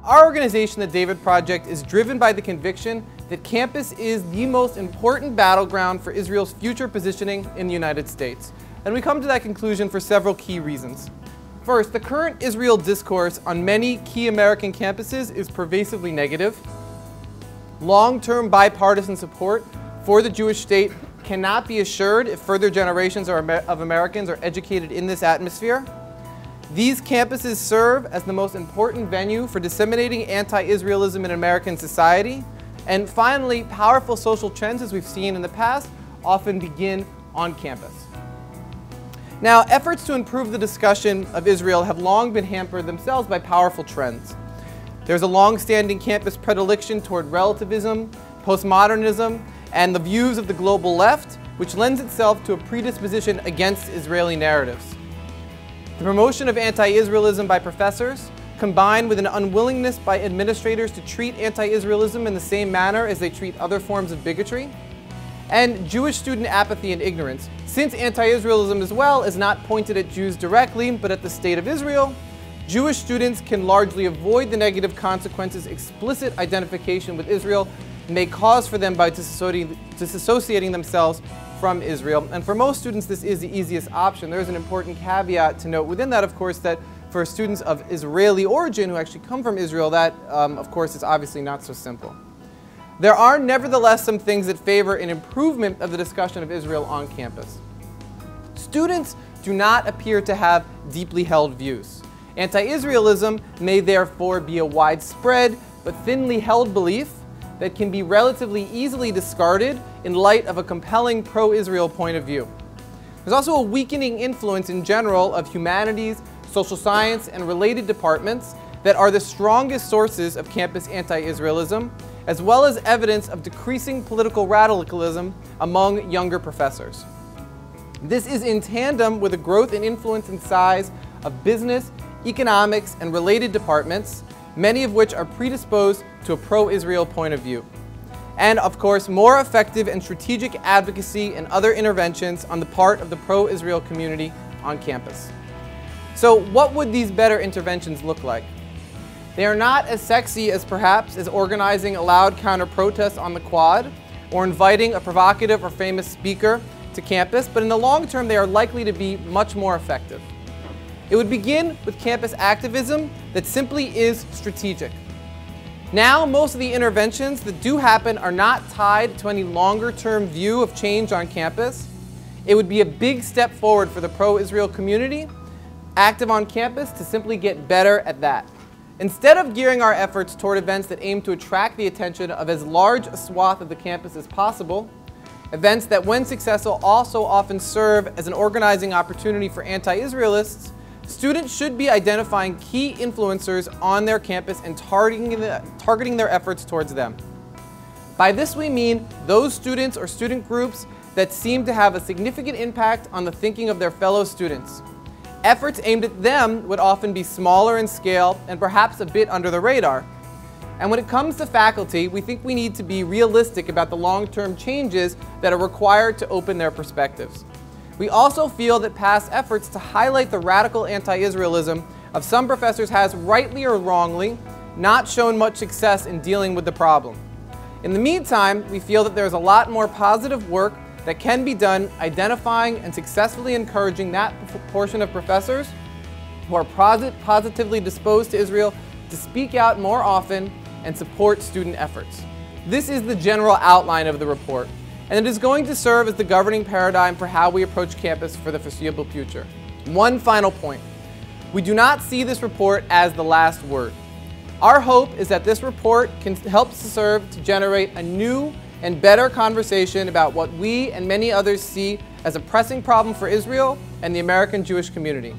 Our organization, the David Project, is driven by the conviction that campus is the most important battleground for Israel's future positioning in the United States. And we come to that conclusion for several key reasons. First, the current Israel discourse on many key American campuses is pervasively negative. Long-term bipartisan support for the Jewish state cannot be assured if further generations of Americans are educated in this atmosphere. These campuses serve as the most important venue for disseminating anti-Israelism in American society. And finally, powerful social trends, as we've seen in the past, often begin on campus. Now, efforts to improve the discussion of Israel have long been hampered themselves by powerful trends. There's a long-standing campus predilection toward relativism, postmodernism, and the views of the global left, which lends itself to a predisposition against Israeli narratives. The promotion of anti-Israelism by professors, combined with an unwillingness by administrators to treat anti-Israelism in the same manner as they treat other forms of bigotry, and Jewish student apathy and ignorance, since anti-Israelism as well is not pointed at Jews directly, but at the State of Israel. Jewish students can largely avoid the negative consequences explicit identification with Israel may cause for them by disassociating themselves from Israel. And for most students, this is the easiest option. There is an important caveat to note within that, of course, that for students of Israeli origin who actually come from Israel, that, of course, is obviously not so simple. There are nevertheless some things that favor an improvement of the discussion of Israel on campus. Students do not appear to have deeply held views. Anti-Israelism may therefore be a widespread but thinly held belief that can be relatively easily discarded in light of a compelling pro-Israel point of view. There's also a weakening influence in general of humanities, social science, and related departments that are the strongest sources of campus anti-Israelism, as well as evidence of decreasing political radicalism among younger professors. This is in tandem with a growth in influence and size of business, economics, and related departments, many of which are predisposed to a pro-Israel point of view. And of course, more effective and strategic advocacy and other interventions on the part of the pro-Israel community on campus. So what would these better interventions look like? They are not as sexy as perhaps as organizing a loud counter-protest on the quad or inviting a provocative or famous speaker to campus, but in the long term they are likely to be much more effective. It would begin with campus activism that simply is strategic. Now, most of the interventions that do happen are not tied to any longer-term view of change on campus. It would be a big step forward for the pro-Israel community active on campus to simply get better at that. Instead of gearing our efforts toward events that aim to attract the attention of as large a swath of the campus as possible, events that, when successful, also often serve as an organizing opportunity for anti-Israelists, students should be identifying key influencers on their campus and targeting their efforts towards them. By this we mean those students or student groups that seem to have a significant impact on the thinking of their fellow students. Efforts aimed at them would often be smaller in scale and perhaps a bit under the radar. And when it comes to faculty, we think we need to be realistic about the long-term changes that are required to open their perspectives. We also feel that past efforts to highlight the radical anti-Israelism of some professors has, rightly or wrongly, not shown much success in dealing with the problem. In the meantime, we feel that there's a lot more positive work that can be done identifying and successfully encouraging that portion of professors who are positively disposed to Israel to speak out more often and support student efforts. This is the general outline of the report, and it is going to serve as the governing paradigm for how we approach campus for the foreseeable future. One final point. We do not see this report as the last word. Our hope is that this report can help to serve to generate a new and better conversation about what we and many others see as a pressing problem for Israel and the American Jewish community.